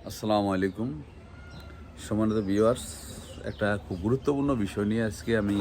আসসালামু আলাইকুম সম্মানিত ভিউয়ার্স, একটা খুব গুরুত্বপূর্ণ বিষয় নিয়ে আজকে আমি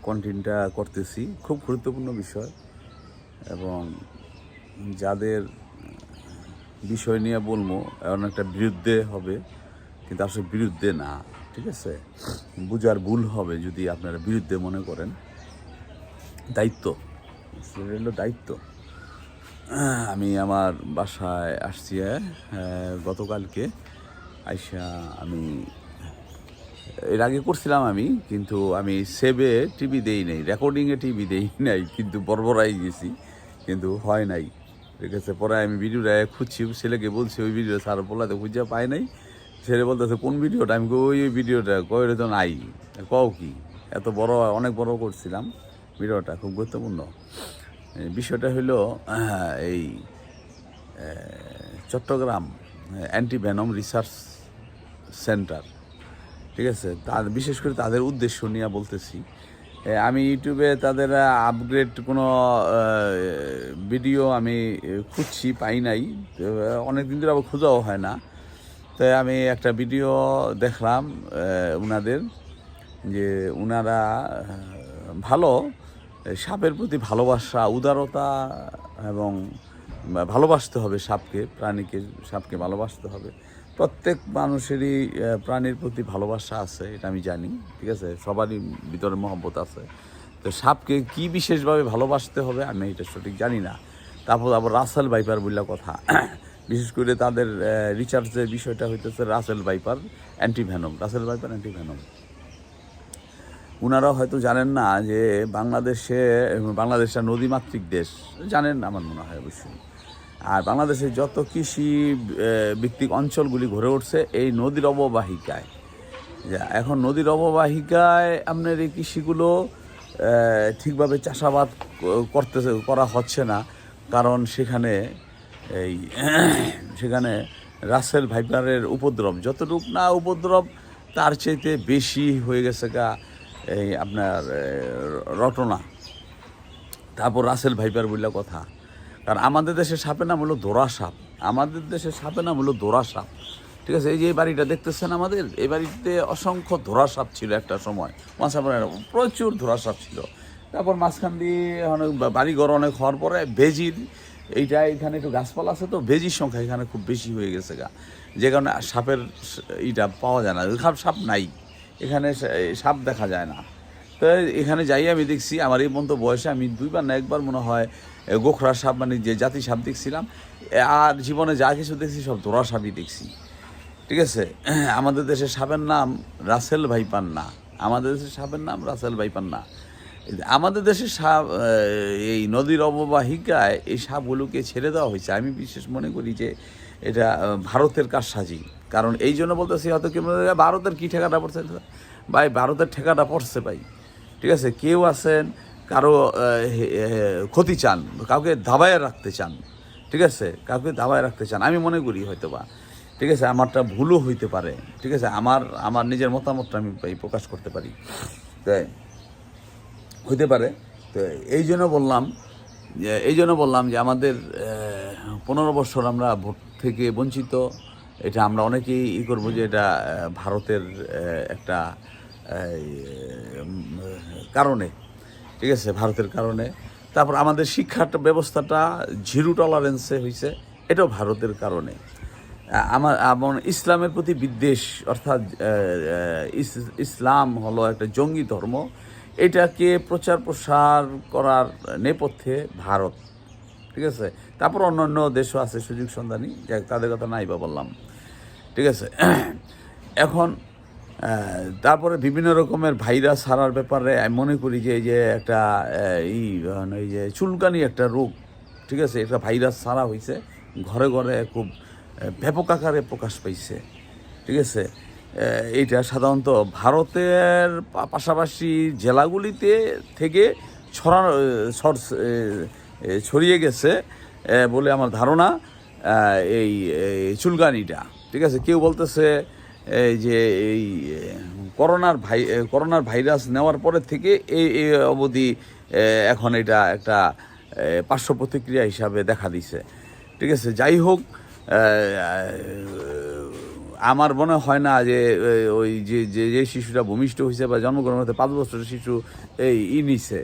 কন্টেন্টটা করতেছি। খুব গুরুত্বপূর্ণ বিষয় এবং যাদের বিষয় নিয়ে বলবো এমন একটা বিরুদ্ধে হবে, কিন্তু আসলে বিরুদ্ধে না, ঠিক আছে? বুঝার ভুল হবে যদি আপনারা বিরুদ্ধে মনে করেন। দায়িত্ব, সেটা হলো দায়িত্ব। আমি আমার বাসায় আসছি গতকালকে আইসা। আমি এর আগে করছিলাম আমি, কিন্তু আমি সেভে টিভি দেই নাই, রেকর্ডিংয়ে টিভি দেই নাই, কিন্তু বড়বড়াই গেছি, কিন্তু হয় নাই। ঠিক আছে, পরে আমি ভিডিওটা খুঁজছি, ছেলেকে বলছি ওই ভিডিও স্যার বলাতে খুঁজে পাই নাই। ছেলে বলতেছে কোন ভিডিওটা? আমি ওই ভিডিওটা কয়ে তো নাই। কও কি, এত বড়, অনেক বড় করছিলাম ভিডিওটা, খুব গুরুত্বপূর্ণ। বিষয়টা হলো এই চট্টগ্রাম অ্যান্টিভেনম রিসার্চ সেন্টার, ঠিক আছে, বিশেষ করে তাদের উদ্দেশ্য নিয়ে বলতেছি। আমি ইউটিউবে তাদের আপগ্রেড কোনো ভিডিও আমি খুঁজছি, পাই নাই। অনেক দিন ধরে আবার খোঁজাও হয় না। তাই আমি একটা ভিডিও দেখলাম ওনাদের, যে ওনারা ভালো সাপের প্রতি ভালোবাসা, উদারতা এবং ভালোবাসতে হবে সাপকে, প্রাণীকে, সাপকে ভালোবাসতে হবে। প্রত্যেক মানুষেরই প্রাণীর প্রতি ভালোবাসা আছে, এটা আমি জানি, ঠিক আছে, সবারই ভিতরে মহব্বত আছে। তো সাপকে কি বিশেষভাবে ভালোবাসতে হবে আমি এটা সঠিক জানি না। তারপর আবার রাসেল ভাইপার বললা কথা, বিশেষ করে তাদের রিসার্চের বিষয়টা হইতেছে Russell viper antivenom, Russell viper antivenom. ওনারা হয়তো জানেন না যে বাংলাদেশটা নদীমাতৃক দেশ, জানেন আমার মনে হয় অবশ্যই। আর বাংলাদেশের যত কৃষি ভিত্তিক অঞ্চলগুলি গড়ে উঠছে এই নদীর অববাহিকায়। এখন নদীর অববাহিকায় আপনার এই কৃষিগুলো ঠিকভাবে চাষাবাদ করা হচ্ছে না, কারণ সেখানে রাসেল ভাইপারের উপদ্রব, যতটুক না উপদ্রব তার চাইতে বেশি হয়ে গেছে এই আপনার রটনা। তারপর রাসেল ভাইপার বললে কথা, কারণ আমাদের দেশের সাপের নাম হলো দোরা সাপ, আমাদের দেশের সাপের নাম হলো দোরা সাপ, ঠিক আছে? এই যে এই বাড়িটা দেখতেছেন আমাদের, এই বাড়িতে অসংখ্য ধোরা সাপ ছিল একটা সময়, প্রচুর ধোরা সাপ ছিল। তারপর মাঝখান দিয়ে অনেক বাড়িঘর অনেক হওয়ার পরে ভেজির এইটা, এখানে একটু গাছপালা আছে, তো ভেজির সংখ্যা এখানে খুব বেশি হয়ে গেছে যে কারণে সাপের এইটা পাওয়া যায় না, সাপ নাই এখানে, সাপ দেখা যায় না। তো এখানে যাই আমি দেখছি, আমার এই পর্যন্ত বয়সে আমি দুইবার না একবার মনে হয় গোখরা সাপ, মানে যে জাতি সাপ দেখছিলাম। আর জীবনে যা কিছু দেখছি সব দোরা সাপই দেখছি, ঠিক আছে? আমাদের দেশের সাপের নাম রাসেল ভাইপার না, আমাদের দেশের সাপের নাম রাসেল ভাইপার না। আমাদের দেশের সাপ এই নদীর অববাহিকায় এই সাপগুলোকে ছেড়ে দেওয়া হয়েছে। আমি বিশেষ মনে করি যে এটা ভারতের কারসাজি। কারণ এই জন্য বলতেছি, হয়তো কি ভারতের কী ঠেকাটা পড়ছে ভাই, ভারতের ঠেকাটা পড়ছে ভাই, ঠিক আছে? কেউ আছেন কারো ক্ষতি চান, কাউকে দাবায় রাখতে চান, ঠিক আছে, কাউকে দাবায় রাখতে চান, আমি মনে করি হয়তো বা, ঠিক আছে, আমারটা ভুলও হইতে পারে, ঠিক আছে, আমার নিজের মতামতটা আমি প্রকাশ করতে পারি, তাই হইতে পারে। তো এই জন্য বললাম যে আমাদের 15 বছর আমরা ভোট থেকে বঞ্চিত। এটা আমরা অনেকেই করবো যে এটা ভারতের একটা কারণে, ঠিক আছে, ভারতের কারণে। তারপর আমাদের শিক্ষার ব্যবস্থাটা জিরো টলারেন্সে হয়েছে, এটাও ভারতের কারণে। আমার ইসলামের প্রতি বিদ্বেষ, অর্থাৎ ইসলাম হলো একটা জঙ্গি ধর্ম, এটাকে প্রচার প্রসার করার নেপথ্যে ভারত, ঠিক আছে। তারপর অন্যান্য দেশও আছে সুযোগ সন্ধানী, তাদের কথা নাই বা বললাম, ঠিক আছে। এখন তারপরে বিভিন্ন রকমের ভাইরাস ছাড়ার ব্যাপারে আমি মনে করি যে এই যে একটা এই যে চুলকানি একটা রোগ, ঠিক আছে, একটা ভাইরাস ছাড়া হয়েছে, ঘরে ঘরে খুব ব্যাপক আকারে প্রকাশ পাইছে, ঠিক আছে। এইটা সাধারণত ভারতের পাশাপাশি জেলাগুলিতে থেকে ছড়িয়ে গেছে বলে আমার ধারণা, এই চুলকানিটা, ঠিক আছে। কেউ বলতেছে এই যে এই করোনার ভাইরাস নেওয়ার পরের থেকে এই অবধি এখন এটা একটা পার্শ্ব প্রতিক্রিয়া হিসাবে দেখা দিছে, ঠিক আছে। যাই হোক, আমার মনে হয় না যে ওই যে যে যে শিশুটা ভূমিষ্ঠ হয়েছে বা জন্মগ্রহণ হতে 5 বছরের শিশু এই নিছে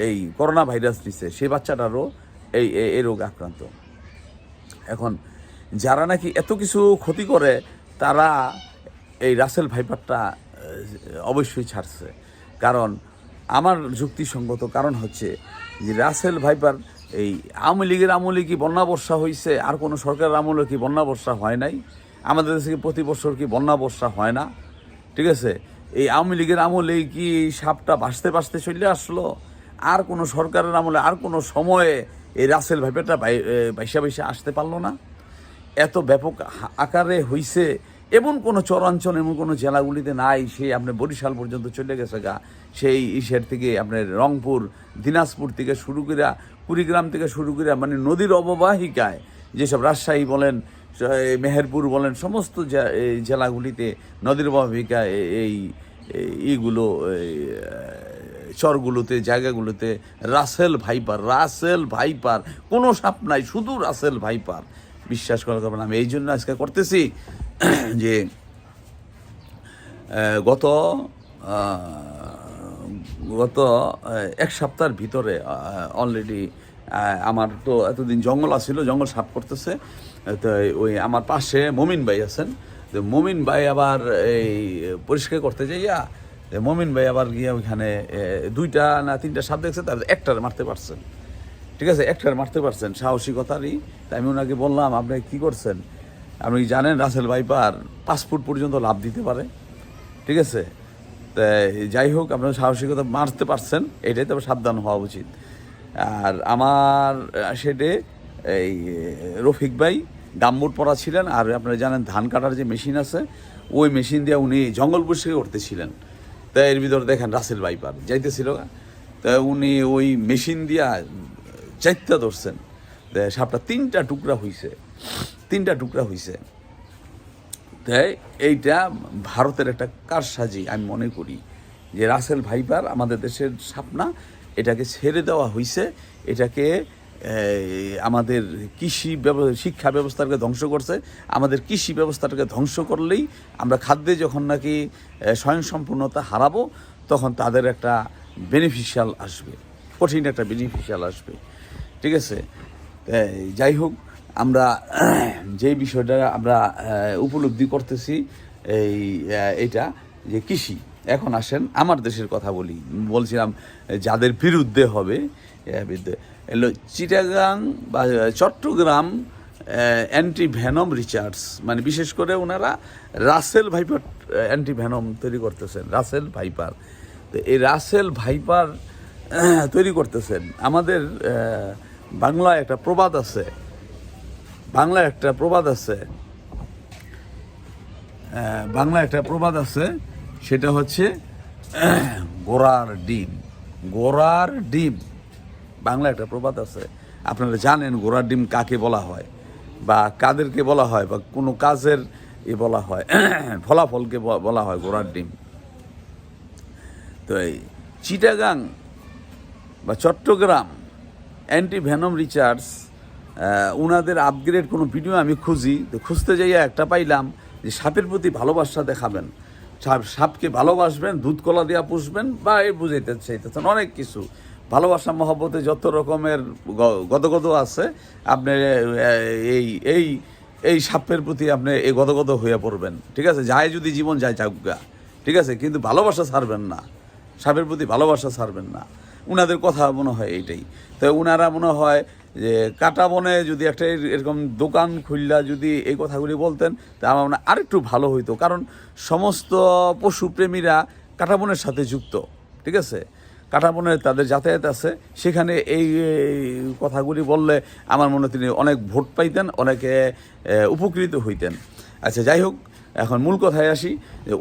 এই করোনা ভাইরাস নিছে, সেই বাচ্চাটারও এই রোগ আক্রান্ত। এখন যারা নাকি এত কিছু ক্ষতি করে তারা এই রাসেল ভাইপারটা অবশ্যই ছাড়ছে। কারণ আমার যুক্তিসঙ্গত কারণ হচ্ছে যে রাসেল ভাইপার এই আওয়ামী লীগের আমলে কি বন্যা বর্ষা হয়েছে, আর কোনো সরকারের আমলে কি বন্যা বর্ষা হয় নাই? আমাদের দেশে কি প্রতি বছর কি বন্যা বর্ষা হয় না? ঠিক আছে, এই আওয়ামী লীগের আমলে কি এই সাপটা ভাসতে ভাসতে চলে আসলো? আর কোনো সরকারের আমলে আর কোনো সময়ে এই রাসেল ভাইপারটা বাইসা বাইসা আসতে পারলো না? এত ব্যাপক আকারে হইছে, এমন কোনো চরাঞ্চল এমন কোনো জেলাগুলিতে নাই। সেই আপনার বরিশাল পর্যন্ত চলে গেছে গা, সেই ইসের থেকে আপনার রংপুর দিনাজপুর থেকে শুরু করে কুড়িগ্রাম থেকে শুরু করে মানে নদীর অববাহিকায় যেসব রাজশাহী বলেন মেহেরপুর বলেন সমস্ত জেলাগুলিতে নদীর অববাহিকায় এইগুলো চরগুলোতে জায়গাগুলোতে রাসেল ভাইপার কোনো সাপ নাই, শুধু রাসেল ভাইপার। বিশ্বাস করা যাবে না। আমি এই জন্য আজকে করতেছি যে গত এক সপ্তাহের ভিতরে অলরেডি আমার তো এতদিন জঙ্গল আসছিল, জঙ্গল সাফ করতেছে। তো ওই আমার পাশে মমিন ভাই আছেন, তো মমিন ভাই আবার এই পরিষ্কার করতে যাইয়া মমিন ভাই আবার গিয়ে ওইখানে 2টা না 3টা সাপ দেখছে, তার একটার মারতে পারছেন। ঠিক আছে, একটার মারতে পারছেন, সাহসিকতারই। তাই আমি ওনাকে বললাম, আপনি কি করছেন? আপনি জানেন রাসেল ভাইপার 5 ফুট পর্যন্ত লাভ দিতে পারে। ঠিক আছে, তাই যাই হোক, আপনার সাহসিকতা মারতে পারছেন, এটাই তবে সাবধান হওয়া উচিত। আর আমার সেটে এই রফিক ভাই গামবুট পরা ছিলেন, আর আপনারা জানেন ধান কাটার যে মেশিন আছে ওই মেশিন দিয়ে উনি জঙ্গল পরিষ্কার করতেছিলেন। তাই এর ভিতরে দেখেন রাসেল ভাইপার যাইতেছিল, তা উনি ওই মেশিন দিয়া চাইতে ধরছেন, সাপটা 3টা টুকরা হইছে। তাই এইটা ভারতের একটা কারসাজি আমি মনে করি, যে রাসেল ভাইপার আমাদের দেশের সাপ না, এটাকে ছেড়ে দেওয়া হয়েছে। এটাকে আমাদের শিক্ষা ব্যবস্থাকে ধ্বংস করছে। আমাদের কৃষি ব্যবস্থাটাকে ধ্বংস করলেই আমরা খাদ্যে যখন নাকি স্বয়ংসম্পূর্ণতা হারাবো, তখন তাদের একটা বেনিফিশিয়াল আসবে, কঠিন একটা বেনিফিশিয়াল আসবে। ঠিক আছে, যাই হোক, আমরা যে বিষয়টা আমরা উপলব্ধি করতেছি এটা যে কৃষি। এখন আসেন আমার দেশের কথা বলছিলাম যাদের বিরুদ্ধে হবে, এলো চিটাগাং বা চট্টগ্রাম অ্যান্টি ভেনম রিসার্চ, মানে বিশেষ করে ওনারা রাসেল ভাইপার অ্যান্টি ভেনম তৈরি করতেছেন, রাসেল ভাইপার। তো এই রাসেল ভাইপার তৈরি করতেছেন। আমাদের বাংলায় একটা প্রবাদ আছে, সেটা হচ্ছে গোড়ার ডিম। বাংলা একটা প্রবাদ আছে, আপনারা জানেন গোড়ার ডিম কাকে বলা হয় বা কাদেরকে বলা হয়, বা কোনো কাজের বলা হয়, ফলাফলকে বলা হয় গোড়ার ডিম। তো এই চিটাগাং বা চট্টগ্রাম অ্যান্টি ভেনম রিসার্চ, ওনাদের আপগ্রেড কোনো ভিডিও আমি খুঁজতে যাইয়া একটা পাইলাম যে সাপের প্রতি ভালোবাসা দেখাবেন, সাপকে ভালোবাসবেন, দুধ কলা দিয়া পুষবেন, বা এই বুঝাইতে চাইতেছেন অনেক কিছু। ভালোবাসা মহব্বতে যত রকমের গদগদ আছে, আপনি এই সাপের প্রতি আপনি এই গদগদ হয়ে পড়বেন। ঠিক আছে, যায় যদি জীবন যায় চাকুকা, ঠিক আছে, কিন্তু ভালোবাসা ছাড়বেন না, সাপের প্রতি ভালোবাসা ছাড়বেন না। উনাদের কথা মনে হয় এইটাই। তো উনারা মনে হয় যে কাটা বনে যদি একটা এরকম দোকান খুললা যদি এই কথাগুলি বলতেন, তা আমার মনে হয় আরেকটু ভালো হইতো। কারণ সমস্ত পশুপ্রেমীরা কাটা বনের সাথে যুক্ত। ঠিক আছে, কাটা বনের তাদের যাতায়াত আছে, সেখানে এই কথাগুলি বললে আমার মনে হয় তিনি অনেক ভোট পাইতেন, অনেকে উপকৃত হইতেন। আচ্ছা, যাই হোক, এখন মূল কথায় আসি।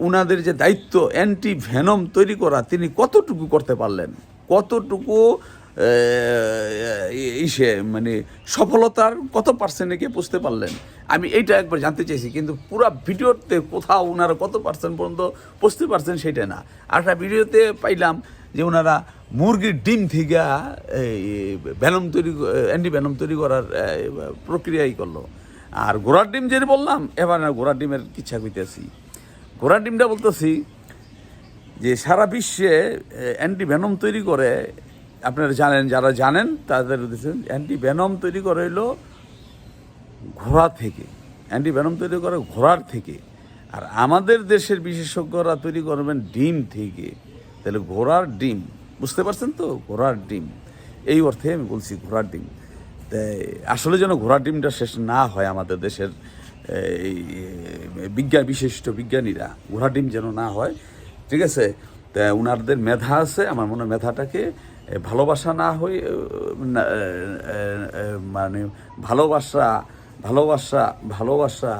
উনাদের যে দায়িত্ব অ্যান্টি ভেনম তৈরি করা, তিনি কতটুকু করতে পারলেন, কতটুকু মানে সফলতার কত পার্সেন্টে গিয়ে বুঝতে পারলেন, আমি এইটা একবার জানতে চাইছি। কিন্তু পুরো ভিডিওতে কোথাও ওনারা কত পার্সেন্ট পর্যন্ত বুঝতে পারছেন সেটা না। আর একটা ভিডিওতে পাইলাম যে ওনারা মুরগির ডিম থেকে অ্যান্টি ভেনম তৈরি করার প্রক্রিয়াই করলো। আর ঘোড়ার ডিম যেটা বললাম, এবার না ঘোড়ার ডিমের কিচ্ছা কইতেছি। ঘোড়ার ডিমটা বলতেছি যে সারা বিশ্বে অ্যান্টিভেনম তৈরি করে, আপনারা জানেন, যারা জানেন তাদের অ্যান্টিভেনম তৈরি করে হইলো ঘোড়া থেকে, অ্যান্টিভেনম তৈরি করে ঘোড়ার থেকে। আর আমাদের দেশের বিশেষজ্ঞরা তৈরি করবেন ডিম থেকে। তাহলে ঘোড়ার ডিম, বুঝতে পারছেন তো, ঘোড়ার ডিম, এই অর্থে আমি বলছি ঘোড়ার ডিম। তাই আসলে যেন ঘোড়ার ডিমটা শেষ না হয় আমাদের দেশের এই বিশিষ্ট বিজ্ঞানীরা, ঘোড়ার ডিম যেন না হয়, ঠিক আছে। তা ওনাদের মেধা আছে, আমার মনে হয় মেধাটাকে ভালোবাসা না হই মানে ভালোবাসা ভালোবাসা ভালোবাসা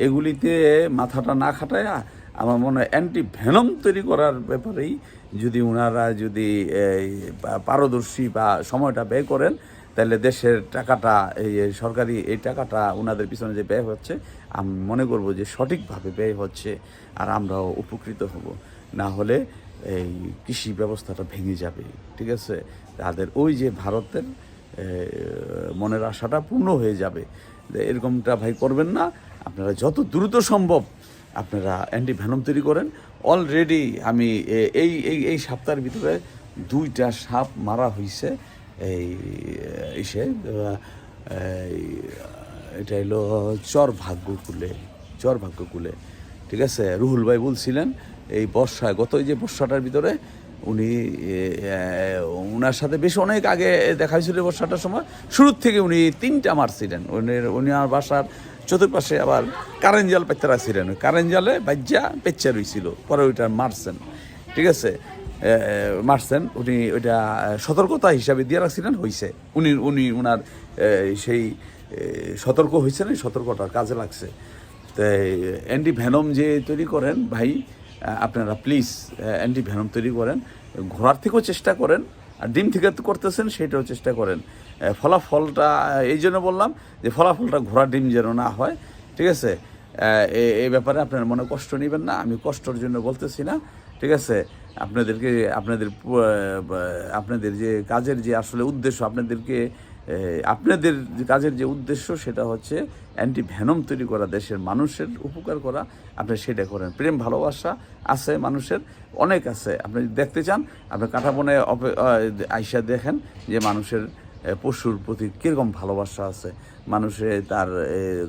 এগুলিতে মাথাটা না খাটায়া আমার মনে হয় অ্যান্টিভেনম তৈরি করার ব্যাপারেই যদি ওনারা যদি পারদর্শী বা সময়টা ব্যয় করেন, তাহলে দেশের টাকাটা, এই সরকারি এই টাকাটা ওনাদের পিছনে যে ব্যয় হচ্ছে, আমি মনে করব যে সঠিকভাবে ব্যয় হচ্ছে, আর আমরাও উপকৃত হব। না হলে এই কৃষি ব্যবস্থাটা ভেঙে যাবে, ঠিক আছে। তাদের ওই যে ভারতের মনের আশাটা পূর্ণ হয়ে যাবে। এরকমটা ভাই করবেন না। আপনারা যত দ্রুত সম্ভব আপনারা অ্যান্টিভেনম তৈরি করেন। অলরেডি আমি এই এই এই সপ্তাহের ভিতরে 2টা সাপ মারা হয়েছে। এই ইসে এটা হলো চর ভাগ্যকুলে, ঠিক আছে। রুহুল ভাই বলছিলেন এই বর্ষায়, গত এই যে বর্ষাটার ভিতরে উনি ওনার সাথে বেশ অনেক আগে দেখা হয়েছিল, বর্ষাটার সময় শুরুর থেকে উনি 3টা মারছিলেন। উনি আমার বাসার চতুর্পাশে আবার কারেন্ট জাল পেতে রাখছিলেন, ওই কারেন্ট জালে বাজ্যা পেচ্চা রয়েছিল, পরে ওইটা মারছেন, ঠিক আছে। মারছেন উনি, ওইটা সতর্কতা হিসাবে দিয়ে রাখছিলেন, হয়েছে। উনার সেই সতর্ক হয়েছেন, এই সতর্কতার কাজে লাগছে। তাই অ্যান্টিভেনম যে তৈরি করেন ভাই, আপনারা প্লিজ অ্যান্টিভেনম তৈরি করেন, ঘোড়ার থেকেও চেষ্টা করেন, আর ডিম থেকে করতেছেন সেটাও চেষ্টা করেন। ফলাফলটা এই জন্য বললাম যে ফলাফলটা ঘোড়ার ডিম যেন না হয়, ঠিক আছে। এই ব্যাপারে আপনার মনে কষ্ট নেবেন না, আমি কষ্টর জন্য বলতেছি না, ঠিক আছে। আপনাদের যে কাজের যে আসলে উদ্দেশ্য, আপনাদের কাজের যে উদ্দেশ্য সেটা হচ্ছে অ্যান্টিভেনম তৈরি করা, দেশের মানুষের উপকার করা। আপনি সেটা করেন। প্রেম ভালোবাসা আছে মানুষের, অনেক আছে। আপনি দেখতে চান, আপনি কাঁটাবনে আইসা দেখেন যে মানুষের পশুর প্রতি কীরকম ভালোবাসা আছে। মানুষে তার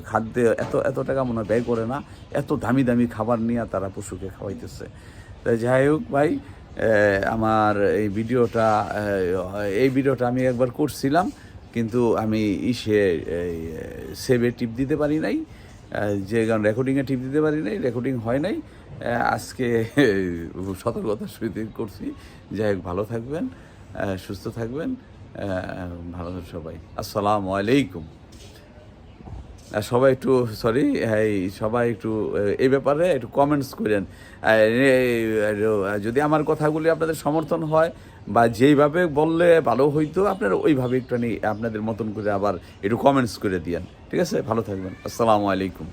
খাদ্যে এত টাকা মনে ব্যয় করে না, এত দামি দামি খাবার নিয়ে তারা পশুকে খাওয়াইতেছে। তাই যাই হোক ভাই, আমার এই ভিডিওটা আমি একবার করছিলাম, কিন্তু আমি সেভে টিপ দিতে পারি নাই, যে কারণ রেকর্ডিংয়ে টিপ দিতে পারি নাই, রেকর্ডিং হয় নাই। আজকে সতর্কতার সহিত করছি। যাই হোক, ভালো থাকবেন, সুস্থ থাকবেন, ভালো সবাই। আসসালামু আলাইকুম। সবাই একটু সবাই একটু এই ব্যাপারে একটু কমেন্টস করেন। যদি আমার কথাগুলি আপনাদের সমর্থন হয় বা যেইভাবে বললে ভালো হইতো, আপনারা ওইভাবে একটুখানি আপনাদের মতন করে আবার একটু কমেন্টস করে দিয়েন, ঠিক আছে। ভালো থাকবেন। আসসালামু আলাইকুম।